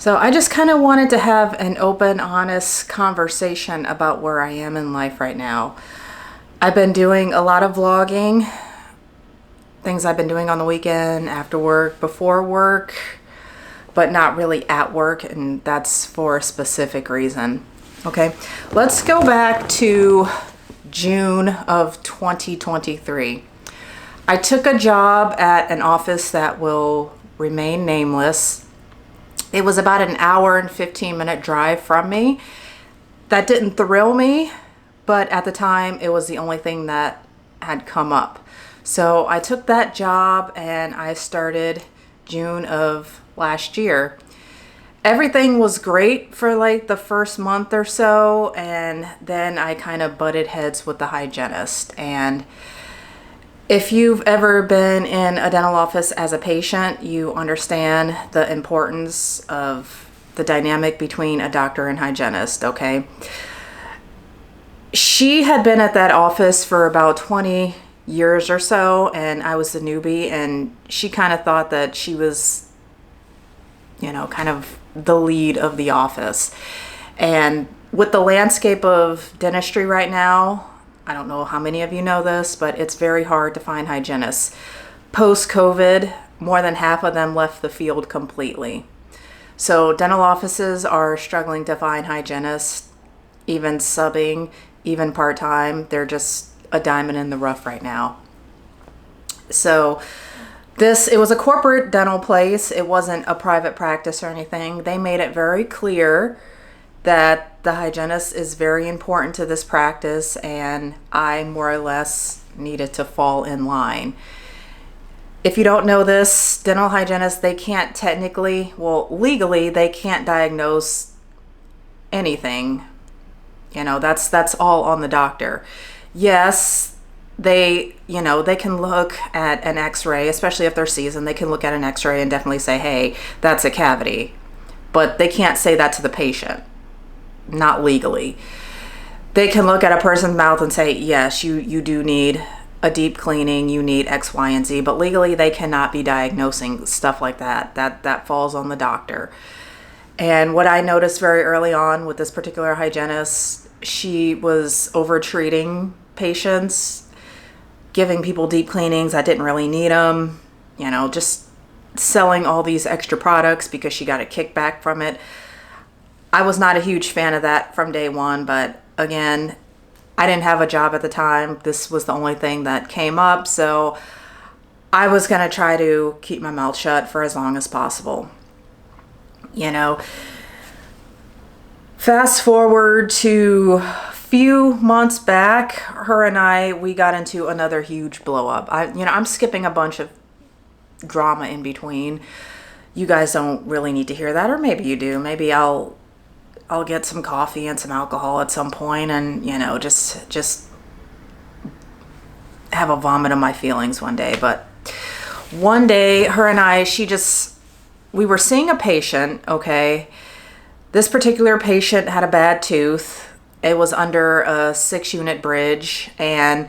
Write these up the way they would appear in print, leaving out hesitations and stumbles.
So I just kind of wanted to have an open, honest conversation about where I am in life right now. I've been doing a lot of vlogging, things I've been doing on the weekend, after work, before work, but not really at work, and that's for a specific reason. Okay, let's go back to June of 2023. I took a job at an office that will remain nameless. It was about an hour and 15-minute drive from me. That didn't thrill me, but at the time it was the only thing that had come up. So I took that job and I started June of last year. Everything was great for like the first month or so, and then I kind of butted heads with the hygienist. And if you've ever been in a dental office as a patient, you understand the importance of the dynamic between a doctor and hygienist, okay? She had been at that office for about 20 years or so, and I was the newbie, and she kind of thought that she was, kind of the lead of the office. And with the landscape of dentistry right now, I don't know how many of you know this, but it's very hard to find hygienists. Post-COVID, more than half of them left the field completely. So dental offices are struggling to find hygienists, even subbing, even part-time. They're just a diamond in the rough right now. So it was a corporate dental place. It wasn't a private practice or anything. They made it very clear that the hygienist is very important to this practice, and I more or less needed to fall in line. If you don't know this, dental hygienists, they can't legally, they can't diagnose anything. That's all on the doctor. Yes, they can look at an x-ray, especially if they're seasoned. They can look at an x-ray and definitely say, hey, that's a cavity. But they can't say that to the patient. Not legally. They can look at a person's mouth and say, yes, you do need a deep cleaning, you need X, Y, and Z, but legally they cannot be diagnosing stuff like that. That falls on the doctor. And what I noticed very early on with this particular hygienist, she was over-treating patients, giving people deep cleanings that didn't really need them, just selling all these extra products because she got a kickback from it. I was not a huge fan of that from day one, but again, I didn't have a job at the time. This was the only thing that came up, so I was going to try to keep my mouth shut for as long as possible. Fast forward to a few months back, her and we got into another huge blow up. I'm skipping a bunch of drama in between. You guys don't really need to hear that, or maybe you do. Maybe I'll get some coffee and some alcohol at some point and, just have a vomit of my feelings one day. But one day, her and we were seeing a patient, okay? This particular patient had a bad tooth. It was under a 6-unit bridge. And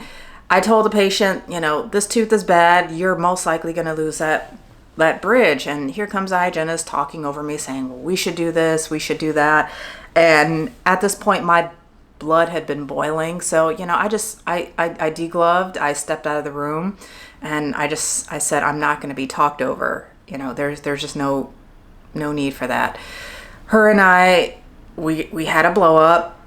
I told the patient, this tooth is bad. You're most likely going to lose that bridge. And here comes the hygienist talking over me saying, well, we should do this, we should do that. And at this point my blood had been boiling. So, I degloved, I stepped out of the room, and I said, I'm not going to be talked over. There's just no need for that. Her and we had a blow up.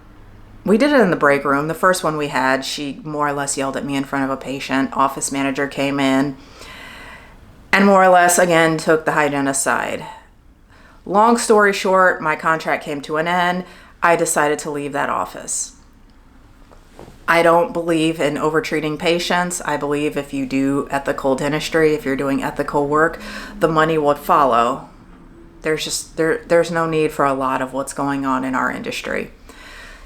We did it in the break room. The first one we had, she more or less yelled at me in front of a patient. Office manager came in and more or less, again, took the hygienist side. Long story short, my contract came to an end. I decided to leave that office. I don't believe in over-treating patients. I believe if you do ethical dentistry, if you're doing ethical work, the money would follow. There's no need for a lot of what's going on in our industry.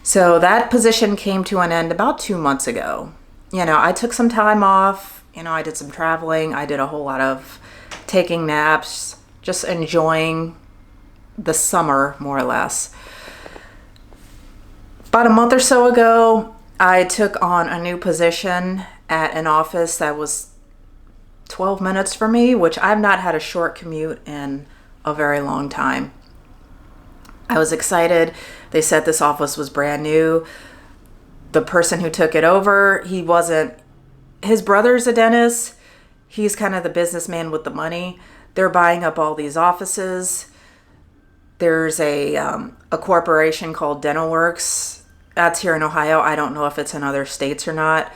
So that position came to an end about 2 months ago. I took some time off. I did some traveling. I did a whole lot of taking naps, just enjoying the summer, more or less. About a month or so ago, I took on a new position at an office that was 12 minutes for me, which I've not had a short commute in a very long time. I was excited. They said this office was brand new. The person who took it over, his brother's a dentist. He's kind of the businessman with the money. They're buying up all these offices. There's a corporation called Dental Works. That's here in Ohio. I don't know if it's in other states or not.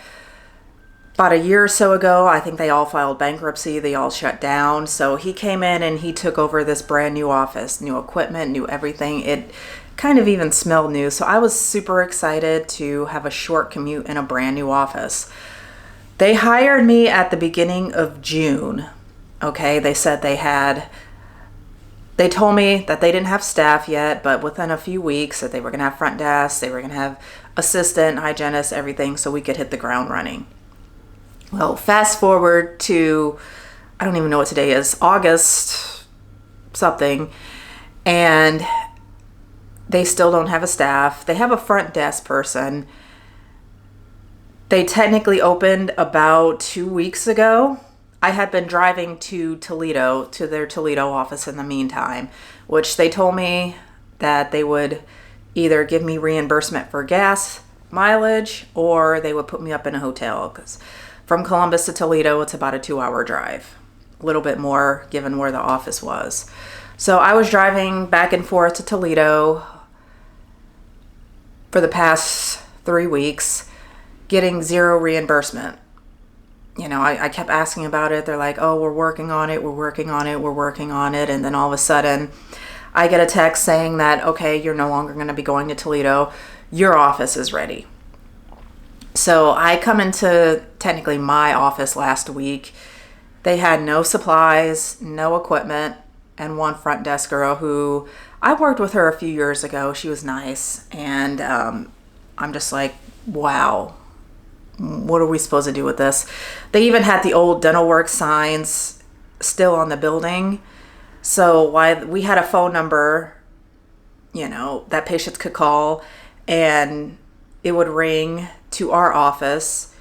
About a year or so ago, I think they all filed bankruptcy. They all shut down. So he came in and he took over this brand new office, new equipment, new everything. It kind of even smelled new. So I was super excited to have a short commute in a brand new office. They hired me at the beginning of June. Okay, they said they told me that they didn't have staff yet, but within a few weeks that they were going to have front desk, they were going to have assistant, hygienist, everything, so we could hit the ground running. Well, fast forward to, I don't even know what today is, August something, and they still don't have a staff. They have a front desk person. They technically opened about 2 weeks ago. I had been driving to Toledo, to their Toledo office in the meantime, which they told me that they would either give me reimbursement for gas mileage or they would put me up in a hotel, because from Columbus to Toledo, it's about a 2-hour drive, a little bit more given where the office was. So I was driving back and forth to Toledo for the past 3 weeks, getting zero reimbursement. You know, I kept asking about it. They're like, oh, we're working on it. And then all of a sudden I get a text saying that, okay, you're no longer going to be going to Toledo. Your office is ready. So I come into technically my office last week. They had no supplies, no equipment, and one front desk girl who I worked with her a few years ago. She was nice. And I'm just like, wow, what are we supposed to do with this? They even had the old Dental Works signs still on the building. So we had a phone number, you know, that patients could call and it would ring to our office.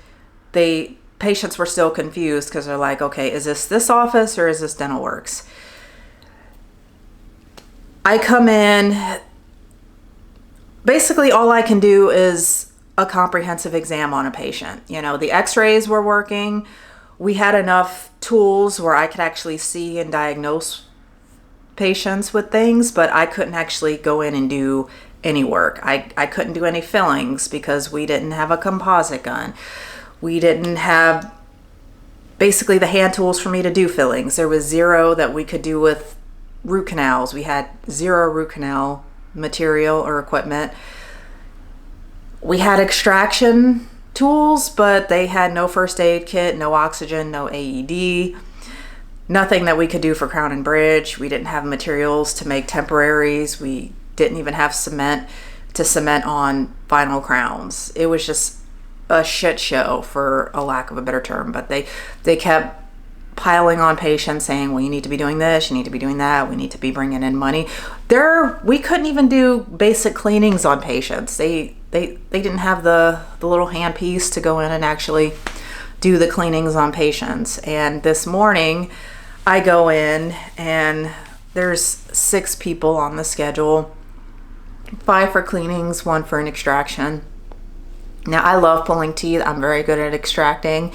Patients were still confused because they're like, okay, is this office or is this Dental Works? I come in, basically all I can do is a comprehensive exam on a patient. You know, the x-rays were working. We had enough tools where I could actually see and diagnose patients with things, but I couldn't actually go in and do any work. I couldn't do any fillings because we didn't have a composite gun. We didn't have basically the hand tools for me to do fillings. There was zero that we could do with root canals. We had zero root canal material or equipment. We had extraction tools, but they had no first aid kit, no oxygen, no AED, nothing that we could do for crown and bridge. We didn't have materials to make temporaries. We didn't even have cement to cement on final crowns. It was just a shit show, for a lack of a better term. But they kept piling on patients saying, well, you need to be doing this, you need to be doing that, we need to be bringing in money. We couldn't even do basic cleanings on patients. They didn't have the little handpiece to go in and actually do the cleanings on patients. And this morning I go in and there's 6 people on the schedule, 5 for cleanings, 1 for an extraction. Now I love pulling teeth. I'm very good at extracting.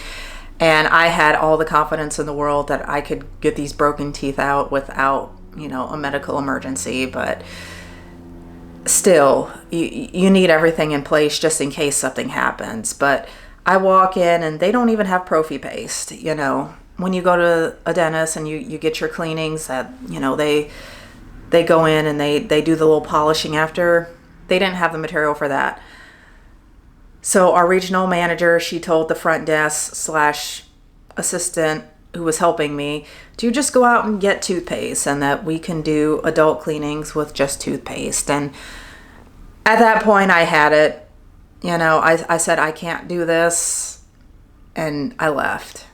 And I had all the confidence in the world that I could get these broken teeth out without, you know, a medical emergency. But still, you need everything in place just in case something happens. But I walk in and they don't even have prophy paste. You know, when you go to a dentist and you get your cleanings, that, you know, they go in and they do the little polishing after. They didn't have the material for that. So our regional manager, she told the front desk / assistant who was helping me to just go out and get toothpaste and that we can do adult cleanings with just toothpaste. And at that point I had it. You know, I said, I can't do this, and I left.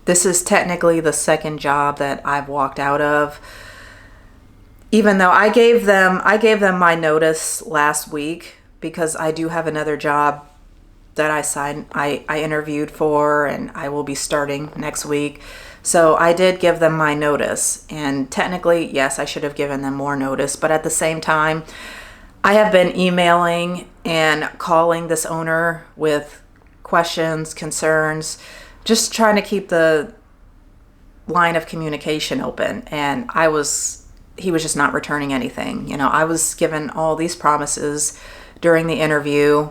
This is technically the second job that I've walked out of. Even though I gave them my notice last week, because I do have another job that I interviewed for, and I will be starting next week. So I did give them my notice, and technically, yes, I should have given them more notice, but at the same time, I have been emailing and calling this owner with questions, concerns, just trying to keep the line of communication open, and he was just not returning anything. I was given all these promises during the interview.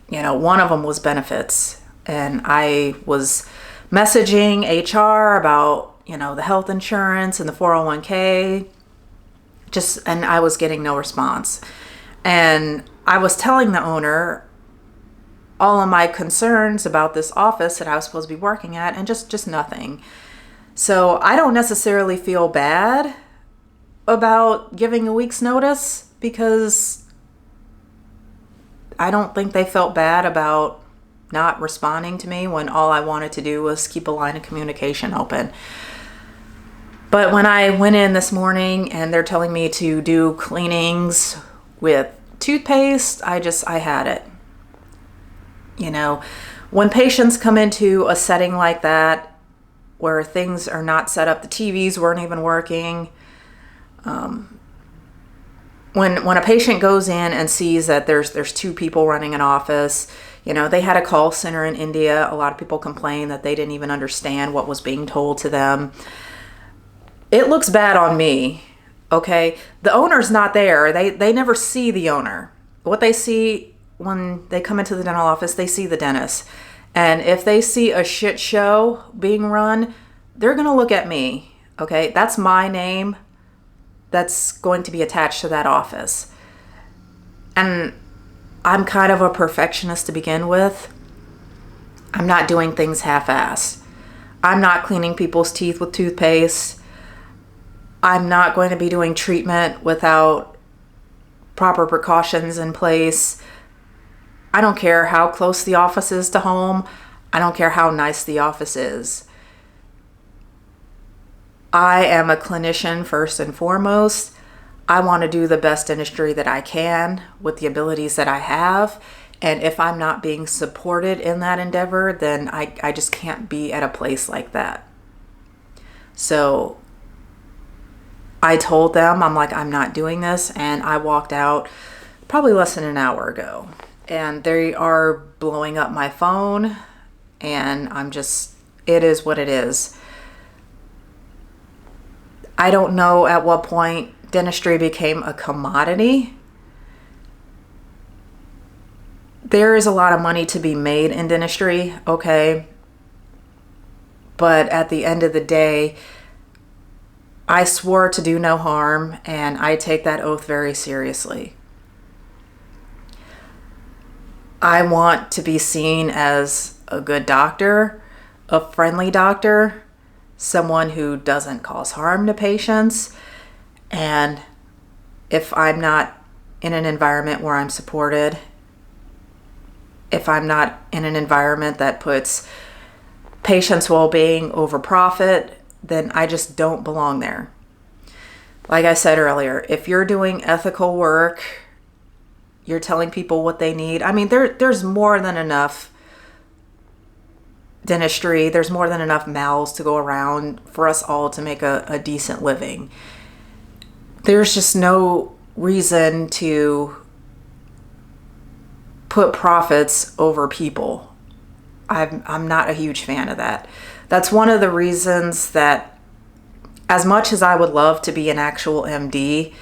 One of them was benefits, and I was messaging HR about, the health insurance and the 401k, and I was getting no response. And I was telling the owner all of my concerns about this office that I was supposed to be working at, and just nothing. So I don't necessarily feel bad about giving a week's notice, because I don't think they felt bad about not responding to me when all I wanted to do was keep a line of communication open. But when I went in this morning and they're telling me to do cleanings with toothpaste, I had it. When patients come into a setting like that where things are not set up, the TVs weren't even working. When a patient goes in and sees that there's two people running an office, they had a call center in India. A lot of people complain that they didn't even understand what was being told to them. It looks bad on me, okay? The owner's not there. They never see the owner. What they see when they come into the dental office, they see the dentist. And if they see a shit show being run, they're going to look at me, okay? That's my name that's going to be attached to that office. And I'm kind of a perfectionist to begin with. I'm not doing things half-assed. I'm not cleaning people's teeth with toothpaste. I'm not going to be doing treatment without proper precautions in place. I don't care how close the office is to home. I don't care how nice the office is. I am a clinician first and foremost. I want to do the best dentistry that I can with the abilities that I have. And if I'm not being supported in that endeavor, then I just can't be at a place like that. So I told them, I'm not doing this. And I walked out probably less than an hour ago. And they are blowing up my phone. And it is what it is. I don't know at what point dentistry became a commodity. There is a lot of money to be made in dentistry, okay? But at the end of the day, I swore to do no harm, and I take that oath very seriously. I want to be seen as a good doctor, a friendly doctor, someone who doesn't cause harm to patients. And if I'm not in an environment where I'm supported, if I'm not in an environment that puts patients' well-being over profit, then I just don't belong there. Like I said earlier, if you're doing ethical work, you're telling people what they need. There's more than enough dentistry. There's more than enough mouths to go around for us all to make a decent living. There's just no reason to put profits over people. I'm not a huge fan of that. That's one of the reasons that, as much as I would love to be an actual MD,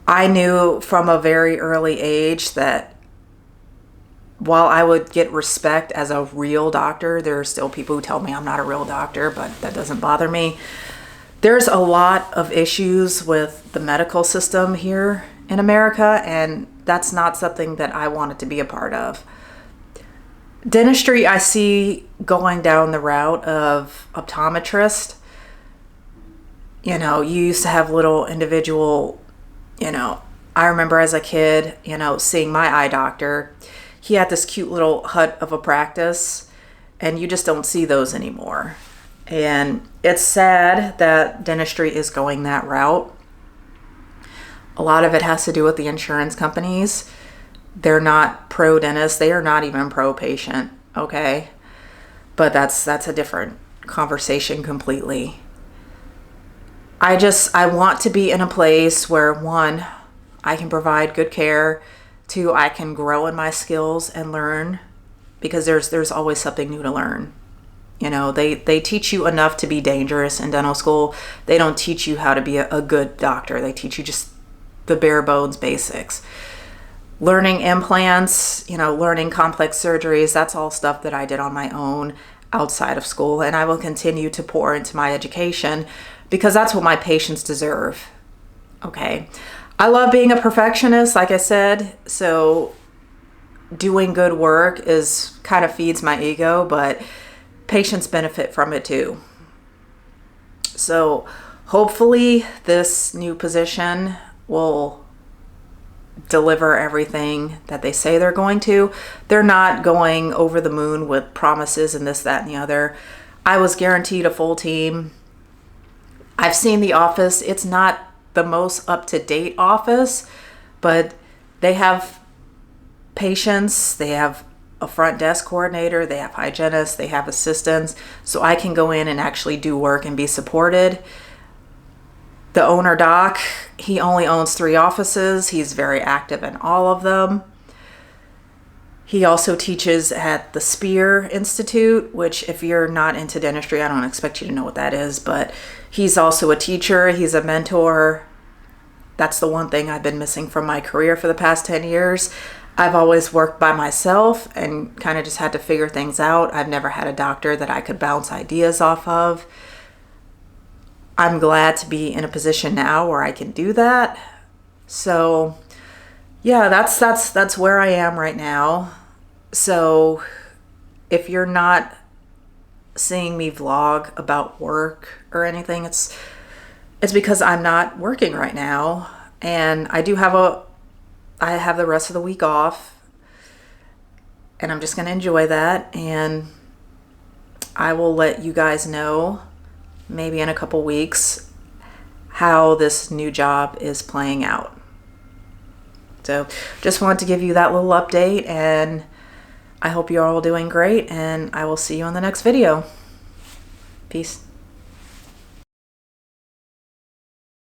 I knew from a very early age that while I would get respect as a real doctor, there are still people who tell me I'm not a real doctor, but that doesn't bother me. There's a lot of issues with the medical system here in America, and that's not something that I wanted to be a part of. Dentistry, I see going down the route of optometrist. You used to have little individual, I remember as a kid, seeing my eye doctor. He had this cute little hut of a practice, and you just don't see those anymore. And it's sad that dentistry is going that route. A lot of it has to do with the insurance companies. They're not pro-dentist. They are not even pro-patient, okay? But that's a different conversation completely. I want to be in a place where, one, I can provide good care, two, I can grow in my skills and learn, because there's always something new to learn. You know, they teach you enough to be dangerous in dental school. They don't teach you how to be a good doctor. They teach you just the bare bones basics. Learning implants, you know, learning complex surgeries, that's all stuff that I did on my own outside of school, and I will continue to pour into my education because that's what my patients deserve. Okay. I love being a perfectionist, like I said, so doing good work kind of feeds my ego, but patients benefit from it too. So hopefully this new position will deliver everything that they say they're going to. They're not going over the moon with promises and this, that, and the other. I was guaranteed a full team. I've seen the office. It's not the most up-to-date office, but they have patients, they have a front desk coordinator, they have hygienists, they have assistants, so I can go in and actually do work and be supported. The owner, Doc, he only owns 3 offices. He's very active in all of them. He also teaches at the Spear Institute, which if you're not into dentistry, I don't expect you to know what that is, but he's also a teacher. He's a mentor. That's the one thing I've been missing from my career for the past 10 years. I've always worked by myself and kind of just had to figure things out. I've never had a doctor that I could bounce ideas off of. I'm glad to be in a position now where I can do that. So yeah, that's where I am right now. So if you're not seeing me vlog about work or anything, it's because I'm not working right now, and I have the rest of the week off, and I'm just going to enjoy that, and I will let you guys know maybe in a couple weeks how this new job is playing out. So just wanted to give you that little update, and I hope you're all doing great, and I will see you on the next video. Peace.